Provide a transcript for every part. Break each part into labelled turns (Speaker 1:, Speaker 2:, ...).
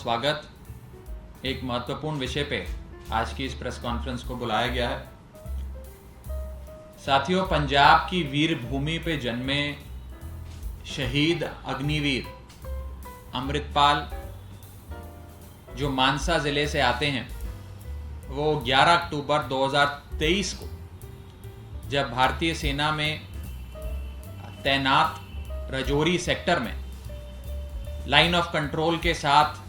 Speaker 1: स्वागत। एक महत्वपूर्ण विषय पे आज की इस प्रेस कॉन्फ्रेंस को बुलाया गया है। साथियों, पंजाब की वीर भूमि पे जन्मे शहीद अग्निवीर अमृतपाल जो मानसा जिले से आते हैं, वो 11 अक्टूबर 2023 को जब भारतीय सेना में तैनात राजौरी सेक्टर में लाइन ऑफ कंट्रोल के साथ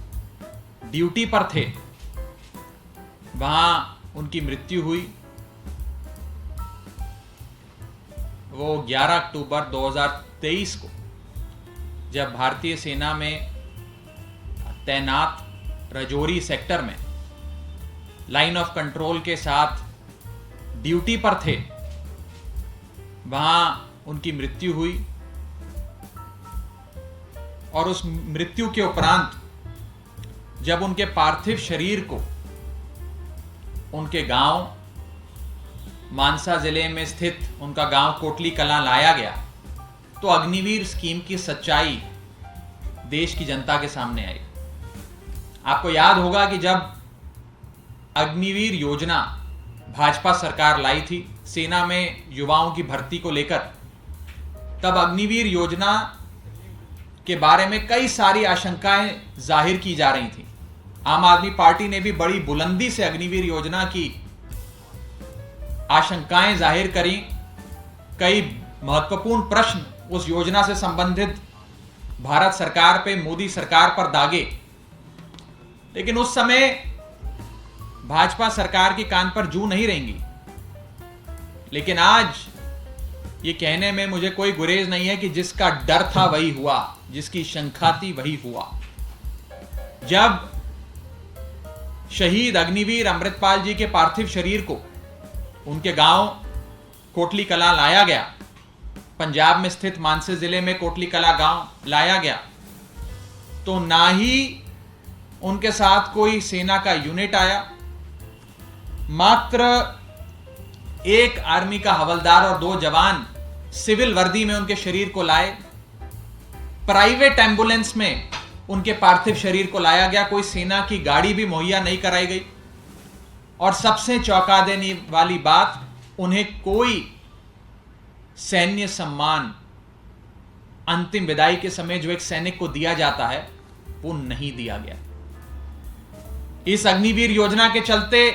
Speaker 1: ड्यूटी पर थे, वहां उनकी मृत्यु हुई। वो 11 अक्टूबर 2023 को जब भारतीय सेना में तैनात राजौरी सेक्टर में लाइन ऑफ कंट्रोल के साथ ड्यूटी पर थे, वहां उनकी मृत्यु हुई। और उस मृत्यु के उपरांत जब उनके पार्थिव शरीर को उनके गांव मानसा जिले में स्थित उनका गांव कोटली कलां लाया गया, तो अग्निवीर स्कीम की सच्चाई देश की जनता के सामने आई। आपको याद होगा कि जब अग्निवीर योजना भाजपा सरकार लाई थी सेना में युवाओं की भर्ती को लेकर, तब अग्निवीर योजना के बारे में कई सारी आशंकाएं जाहिर की जा रही थी। आम आदमी पार्टी ने भी बड़ी बुलंदी से अग्निवीर योजना की आशंकाएं जाहिर करी। कई महत्वपूर्ण प्रश्न उस योजना से संबंधित भारत सरकार पे, मोदी सरकार पर दागे, लेकिन उस समय भाजपा सरकार की कान पर जू नहीं रहेंगी। लेकिन आज ये कहने में मुझे कोई गुरेज नहीं है कि जिसका डर था वही हुआ, जिसकी शंका थी वही हुआ। जब शहीद अग्निवीर अमृतपाल जी के पार्थिव शरीर को उनके गांव कोटली कलां लाया गया, पंजाब में स्थित मानसा जिले में कोटली कलां गांव लाया गया, तो ना ही उनके साथ कोई सेना का यूनिट आया, मात्र एक आर्मी का हवलदार और 2 जवान सिविल वर्दी में उनके शरीर को लाए। प्राइवेट एम्बुलेंस में उनके पार्थिव शरीर को लाया गया, कोई सेना की गाड़ी भी मुहैया नहीं कराई गई। और सबसे चौंका देने वाली बात, उन्हें कोई सैन्य सम्मान अंतिम विदाई के समय जो एक सैनिक को दिया जाता है, वो नहीं दिया गया। इस अग्निवीर योजना के चलते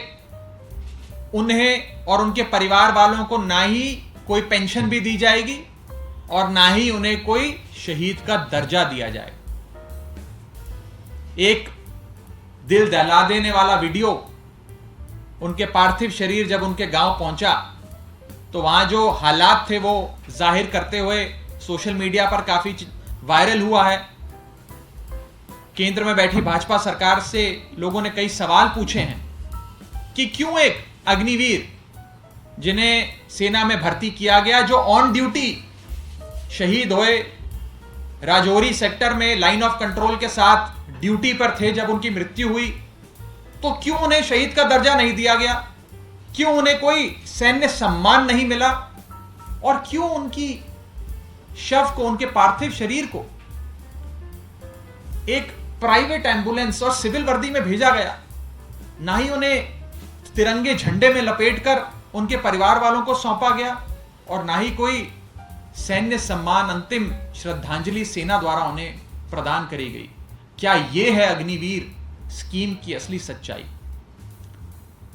Speaker 1: उन्हें और उनके परिवार वालों को ना ही कोई पेंशन भी दी जाएगी और ना ही उन्हें कोई शहीद का दर्जा दिया जाए। एक दिल दहला देने वाला वीडियो, उनके पार्थिव शरीर जब उनके गांव पहुंचा तो वहां जो हालात थे वो जाहिर करते हुए सोशल मीडिया पर काफी वायरल हुआ है। केंद्र में बैठी भाजपा सरकार से लोगों ने कई सवाल पूछे हैं कि क्यों एक अग्निवीर जिन्हें सेना में भर्ती किया गया, जो ऑन ड्यूटी शहीद हुए, राजौरी सेक्टर में लाइन ऑफ कंट्रोल के साथ ड्यूटी पर थे, जब उनकी मृत्यु हुई तो क्यों उन्हें शहीद का दर्जा नहीं दिया गया, क्यों उन्हें कोई सैन्य सम्मान नहीं मिला, और क्यों उनकी शव को, उनके पार्थिव शरीर को एक प्राइवेट एम्बुलेंस और सिविल वर्दी में भेजा गया, ना ही उन्हें तिरंगे झंडे में लपेटकर उनके परिवार वालों को सौंपा गया, और ना ही कोई सैन्य सम्मान, अंतिम श्रद्धांजलि सेना द्वारा उन्हें प्रदान करी गई। क्या यह है अग्निवीर स्कीम की असली सच्चाई?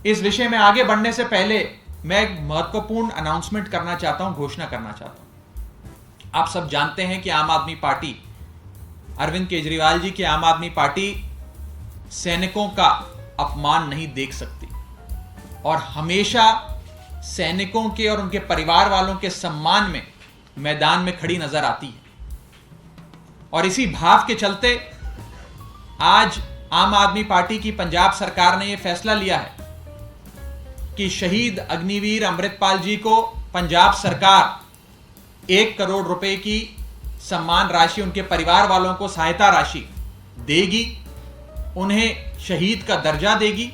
Speaker 1: इस विषय में आगे बढ़ने से पहले मैं एक महत्वपूर्ण अनाउंसमेंट करना चाहता हूं, घोषणा करना चाहता हूं। आप सब जानते हैं कि आम आदमी पार्टी, अरविंद केजरीवाल जी की आम आदमी पार्टी सैनिकों का अपमान नहीं देख सकती और हमेशा सैनिकों के और उनके परिवार वालों के सम्मान में मैदान में खड़ी नजर आती है। और इसी भाव के चलते आज आम आदमी पार्टी की पंजाब सरकार ने यह फैसला लिया है कि शहीद अग्निवीर अमृतपाल जी को पंजाब सरकार 1 करोड़ रुपए की सम्मान राशि, उनके परिवार वालों को सहायता राशि देगी, उन्हें शहीद का दर्जा देगी,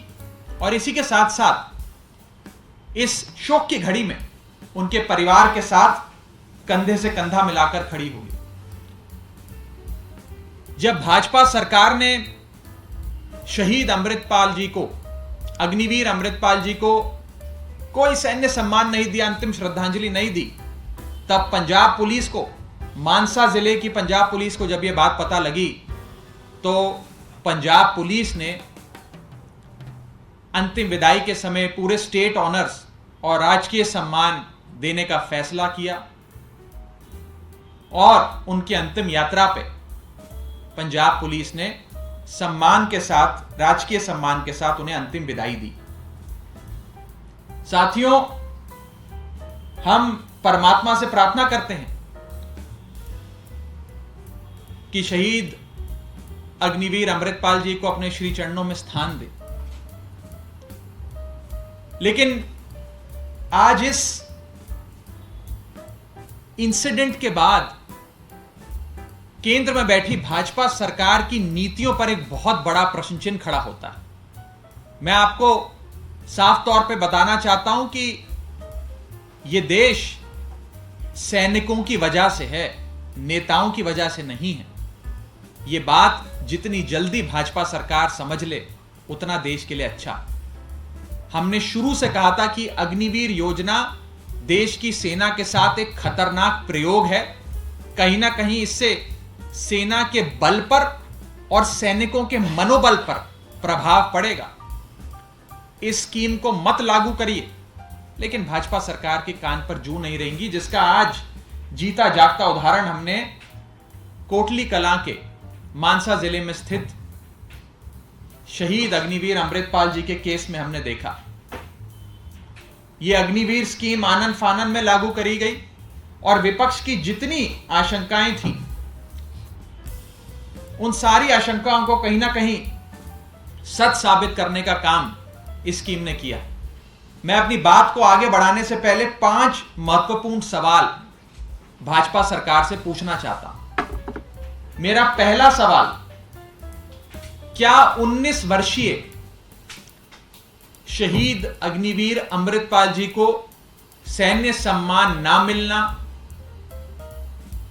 Speaker 1: और इसी के साथ साथ इस शोक की घड़ी में उनके परिवार के साथ कंधे से कंधा मिलाकर खड़ी होगी। जब भाजपा सरकार ने शहीद अमृतपाल जी को, अग्निवीर अमृतपाल जी को कोई सैन्य सम्मान नहीं दिया, अंतिम श्रद्धांजलि नहीं दी, तब पंजाब पुलिस को, मानसा जिले की पंजाब पुलिस को जब यह बात पता लगी तो पंजाब पुलिस ने अंतिम विदाई के समय पूरे स्टेट ऑनर्स और राजकीय सम्मान देने का फैसला किया और उनकी अंतिम यात्रा पे पंजाब पुलिस ने सम्मान के साथ, राजकीय सम्मान के साथ उन्हें अंतिम विदाई दी। साथियों, हम परमात्मा से प्रार्थना करते हैं कि शहीद अग्निवीर अमृतपाल जी को अपने श्री चरणों में स्थान दे, लेकिन आज इस इंसिडेंट के बाद केंद्र में बैठी भाजपा सरकार की नीतियों पर एक बहुत बड़ा प्रश्न चिन्ह खड़ा होता है। मैं आपको साफ तौर पे बताना चाहता हूं कि यह देश सैनिकों की वजह से है, नेताओं की वजह से नहीं है। यह बात जितनी जल्दी भाजपा सरकार समझ ले उतना देश के लिए अच्छा। हमने शुरू से कहा था कि अग्निवीर योजना देश की सेना के साथ एक खतरनाक प्रयोग है। कहीं ना कहीं इससे सेना के बल पर और सैनिकों के मनोबल पर प्रभाव पड़ेगा। इस स्कीम को मत लागू करिए, लेकिन भाजपा सरकार के कान पर जू नहीं रहेंगी, जिसका आज जीता जागता उदाहरण हमने कोटली कलां के मानसा जिले में स्थित शहीद अग्निवीर अमृतपाल जी के केस में हमने देखा। यह अग्निवीर स्कीम आनन फानन में लागू करी गई और विपक्ष की जितनी आशंकाएं थी उन सारी आशंकाओं को कहीं ना कहीं सच साबित करने का काम इस स्कीम ने किया। मैं अपनी बात को आगे बढ़ाने से पहले 5 महत्वपूर्ण सवाल भाजपा सरकार से पूछना चाहता हूं। मेरा पहला सवाल, क्या 19 वर्षीय शहीद अग्निवीर अमृतपाल जी को सैन्य सम्मान ना मिलना,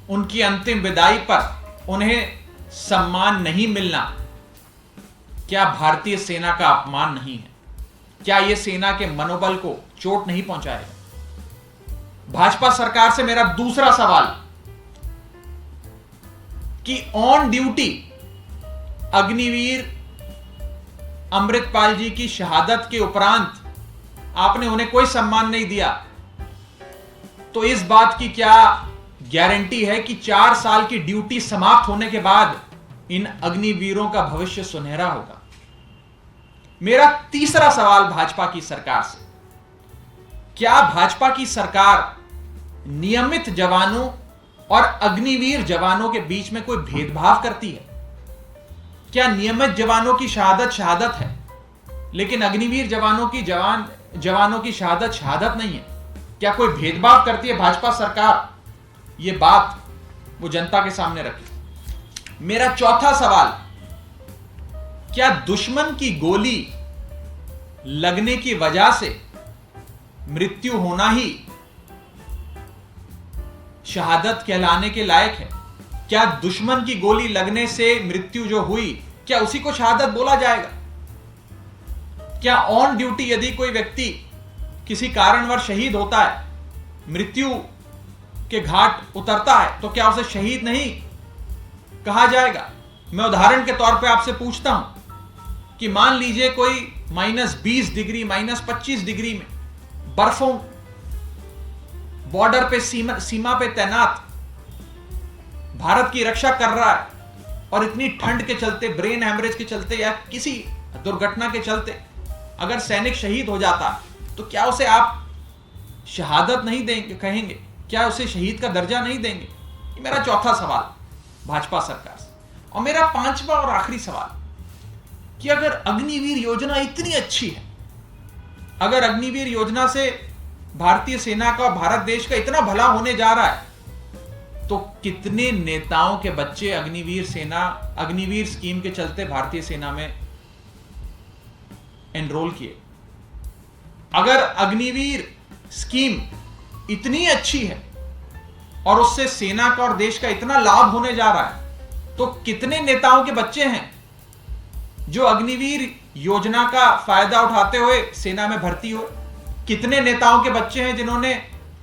Speaker 1: उनकी अंतिम विदाई पर उन्हें सम्मान नहीं मिलना, क्या भारतीय सेना का अपमान नहीं है? क्या यह सेना के मनोबल को चोट नहीं पहुंचाएगा? भाजपा सरकार से मेरा दूसरा सवाल कि ऑन ड्यूटी अग्निवीर अमृतपाल जी की शहादत के उपरांत आपने उन्हें कोई सम्मान नहीं दिया, तो इस बात की क्या गारंटी है कि 4 साल की ड्यूटी समाप्त होने के बाद इन अग्निवीरों का भविष्य सुनहरा होगा? मेरा तीसरा सवाल भाजपा की सरकार से, क्या भाजपा की सरकार नियमित जवानों और अग्निवीर जवानों के बीच में कोई भेदभाव करती है? क्या नियमित जवानों की शहादत है, लेकिन अग्निवीर जवानों की शहादत नहीं है? क्या कोई भेदभाव करती है भाजपा सरकार? यह बात वो जनता के सामने रखी। मेरा चौथा सवाल, क्या दुश्मन की गोली लगने की वजह से मृत्यु होना ही शहादत कहलाने के लायक है? क्या दुश्मन की गोली लगने से मृत्यु जो हुई, क्या उसी को शहादत बोला जाएगा? क्या ऑन ड्यूटी यदि कोई व्यक्ति किसी कारणवश शहीद होता है, मृत्यु के घाट उतरता है, तो क्या उसे शहीद नहीं कहा जाएगा? मैं उदाहरण के तौर पे आपसे पूछता हूं कि मान लीजिए कोई -20 डिग्री, -25 डिग्री में बर्फों बॉर्डर पे सीमा पे तैनात भारत की रक्षा कर रहा है और इतनी ठंड के चलते, ब्रेन हैमरेज के चलते या किसी दुर्घटना के चलते अगर सैनिक शहीद हो जाता, तो क्या उसे आप शहादत नहीं देंगे, कहेंगे? क्या उसे शहीद का दर्जा नहीं देंगे? ये मेरा चौथा सवाल भाजपा सरकार से। और मेरा 5वां और आखिरी सवाल कि अगर अग्निवीर योजना इतनी अच्छी है, अगर अग्निवीर योजना से भारतीय सेना का, भारत देश का इतना भला होने जा रहा है, तो कितने नेताओं के बच्चे अग्निवीर स्कीम के चलते भारतीय सेना में एनरोल किए? अगर अग्निवीर स्कीम इतनी अच्छी है और उससे सेना का और देश का इतना लाभ होने जा रहा है, तो कितने नेताओं के बच्चे हैं जो अग्निवीर योजना का फायदा उठाते हुए सेना में भर्ती हो? कितने नेताओं के बच्चे हैं जिन्होंने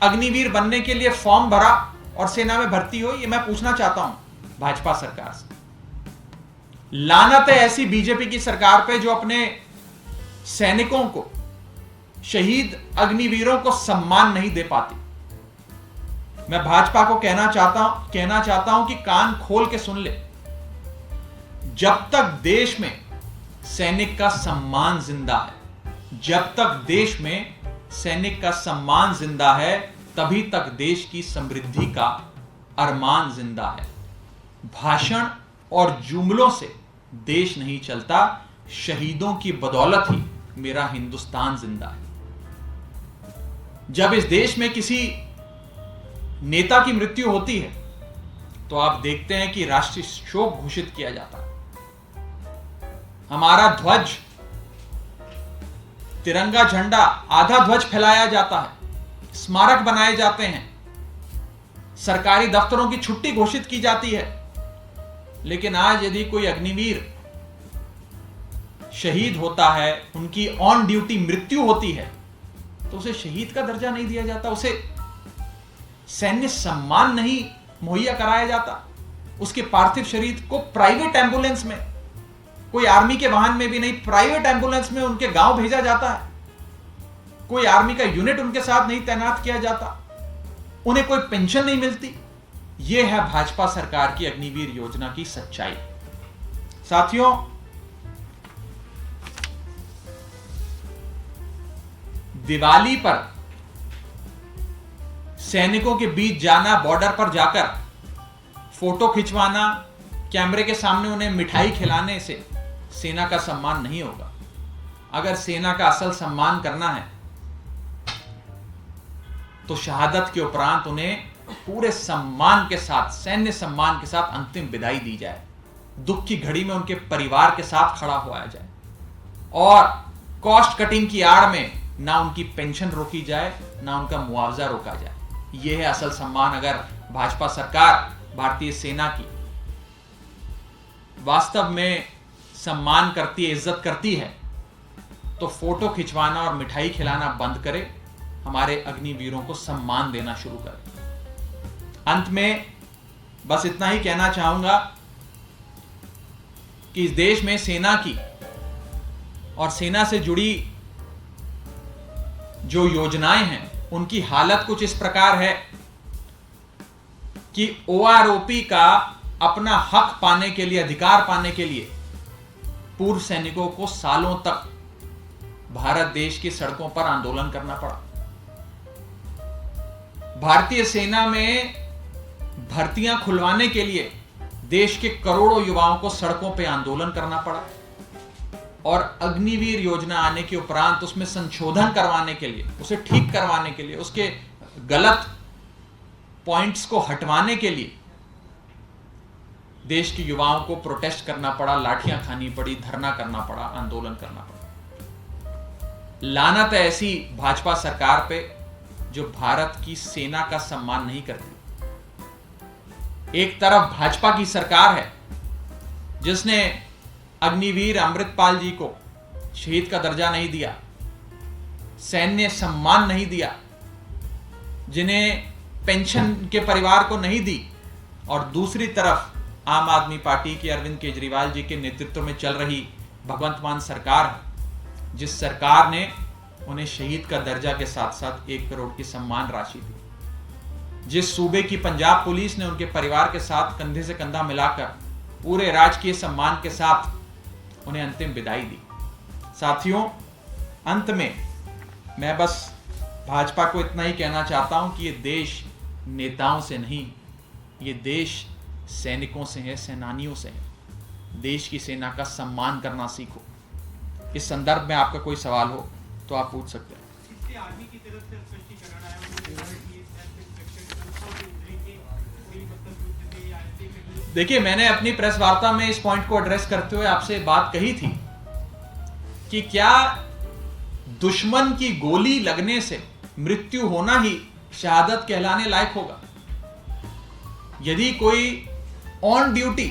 Speaker 1: अग्निवीर बनने के लिए फॉर्म भरा और सेना में भर्ती हो? ये मैं पूछना चाहता हूं भाजपा सरकार से। लानत है ऐसी बीजेपी की सरकार पे जो अपने सैनिकों को, शहीद अग्निवीरों को सम्मान नहीं दे पाती। मैं भाजपा को कहना चाहता हूं कि कान खोल के सुन ले। जब तक देश में सैनिक का सम्मान जिंदा है, जब तक देश में सैनिक का सम्मान जिंदा है, तभी तक देश की समृद्धि का अरमान जिंदा है। भाषण और जुमलों से देश नहीं चलता, शहीदों की बदौलत ही मेरा हिंदुस्तान जिंदा है। जब इस देश में किसी नेता की मृत्यु होती है तो आप देखते हैं कि राष्ट्रीय शोक घोषित किया जाता है। हमारा ध्वज, तिरंगा झंडा, आधा ध्वज फैलाया जाता है, स्मारक बनाए जाते हैं, सरकारी दफ्तरों की छुट्टी घोषित की जाती है। लेकिन आज यदि कोई अग्निवीर शहीद होता है, उनकी ऑन ड्यूटी मृत्यु होती है, तो उसे शहीद का दर्जा नहीं दिया जाता, उसे सैन्य सम्मान नहीं मुहैया कराया जाता। उसके पार्थिव शरीर को प्राइवेट एम्बुलेंस में, कोई आर्मी के वाहन में भी नहीं, प्राइवेट एम्बुलेंस में उनके गांव भेजा जाता है। कोई आर्मी का यूनिट उनके साथ नहीं तैनात किया जाता, उन्हें कोई पेंशन नहीं मिलती। यह है भाजपा सरकार की अग्निवीर योजना की सच्चाई। साथियों, दिवाली पर सैनिकों के बीच जाना, बॉर्डर पर जाकर फोटो खिंचवाना, कैमरे के सामने उन्हें मिठाई खिलाने से सेना का सम्मान नहीं होगा। अगर सेना का असल सम्मान करना है तो शहादत के उपरांत उन्हें पूरे सम्मान के साथ, सैन्य सम्मान के साथ अंतिम विदाई दी जाए। दुख की घड़ी में उनके परिवार के साथ खड़ा हुआ जाए और कॉस्ट कटिंग की आड़ में ना उनकी पेंशन रोकी जाए, ना उनका मुआवजा रोका जाए। यह है असल सम्मान। अगर भाजपा सरकार भारतीय सेना की वास्तव में सम्मान करती है, इज्जत करती है, तो फोटो खिंचवाना और मिठाई खिलाना बंद करे, हमारे अग्निवीरों को सम्मान देना शुरू करे। अंत में बस इतना ही कहना चाहूंगा कि इस देश में सेना की और सेना से जुड़ी जो योजनाएं हैं, उनकी हालत कुछ इस प्रकार है कि ओआरओपी का अपना हक पाने के लिए, अधिकार पाने के लिए पूर्व सैनिकों को सालों तक भारत देश की सड़कों पर आंदोलन करना पड़ा। भारतीय सेना में भर्तियां खुलवाने के लिए देश के करोड़ों युवाओं को सड़कों पर आंदोलन करना पड़ा और अग्निवीर योजना आने के उपरांत उसमें संशोधन करवाने के लिए, उसे ठीक करवाने के लिए, उसके गलत पॉइंट्स को हटवाने के लिए देश के युवाओं को प्रोटेस्ट करना पड़ा, लाठियां खानी पड़ी, धरना करना पड़ा, आंदोलन करना पड़ा। लानत है ऐसी भाजपा सरकार पे जो भारत की सेना का सम्मान नहीं करती। एक तरफ भाजपा की सरकार है जिसने अग्निवीर अमृतपाल जी को शहीद का दर्जा नहीं दिया, सैन्य सम्मान नहीं दिया, जिन्हें पेंशन के परिवार को नहीं दी, और दूसरी तरफ आम आदमी पार्टी की अरविंद केजरीवाल जी के नेतृत्व में चल रही भगवंत मान सरकार है, जिस सरकार ने उन्हें शहीद का दर्जा के साथ साथ 1 करोड़ की सम्मान राशि दी, जिस सूबे की पंजाब पुलिस ने उनके परिवार के साथ कंधे से कंधा मिलाकर पूरे राजकीय सम्मान के साथ उन्हें अंतिम विदाई दी। साथियों, अंत में मैं बस भाजपा को इतना ही कहना चाहता हूं कि ये देश नेताओं से नहीं, ये देश सैनिकों से है, सेनानियों से है। देश की सेना का सम्मान करना सीखो। इस संदर्भ में आपका कोई सवाल हो तो आप पूछ सकते हैं।
Speaker 2: इससे आर्मी की तरफ से स्पष्टीकरण आया है।
Speaker 1: देखिए, मैंने अपनी प्रेस वार्ता में इस पॉइंट को एड्रेस करते हुए आपसे बात कही थी कि क्या दुश्मन की गोली लगने से मृत्यु होना ही शहादत कहलाने लायक होगा? यदि कोई ऑन ड्यूटी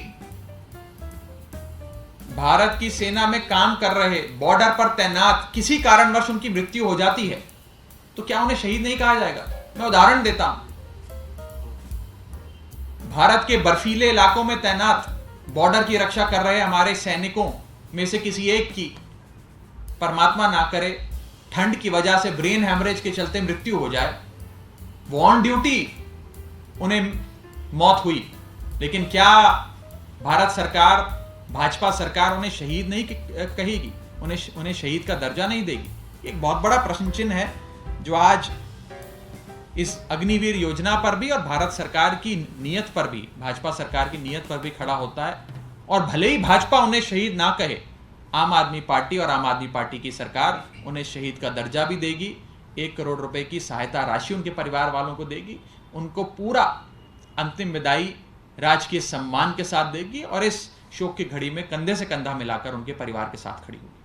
Speaker 1: भारत की सेना में काम कर रहे, बॉर्डर पर तैनात किसी कारणवश उनकी मृत्यु हो जाती है तो क्या उन्हें शहीद नहीं कहा जाएगा? मैं उदाहरण देता हूं, भारत के बर्फीले इलाकों में तैनात बॉर्डर की रक्षा कर रहे हमारे सैनिकों में से किसी एक की परमात्मा ना करे ठंड की वजह से ब्रेन हैमरेज के चलते मृत्यु हो जाए, वो ऑन ड्यूटी उन्हें मौत हुई, लेकिन क्या भारत सरकार, भाजपा सरकार उन्हें शहीद नहीं कहेगी, उन्हें शहीद का दर्जा नहीं देगी? एक बहुत बड़ा प्रश्न चिन्ह है जो आज इस अग्निवीर योजना पर भी और भारत सरकार की नीयत पर भी, भाजपा सरकार की नीयत पर भी खड़ा होता है। और भले ही भाजपा उन्हें शहीद ना कहे, आम आदमी पार्टी और आम आदमी पार्टी की सरकार उन्हें शहीद का दर्जा भी देगी, 1 करोड़ रुपए की सहायता राशि उनके परिवार वालों को देगी, उनको पूरा अंतिम विदाई राजकीय सम्मान के साथ देगी और इस शोक की घड़ी में कंधे से कंधा मिलाकर उनके परिवार के साथ खड़ी होगी।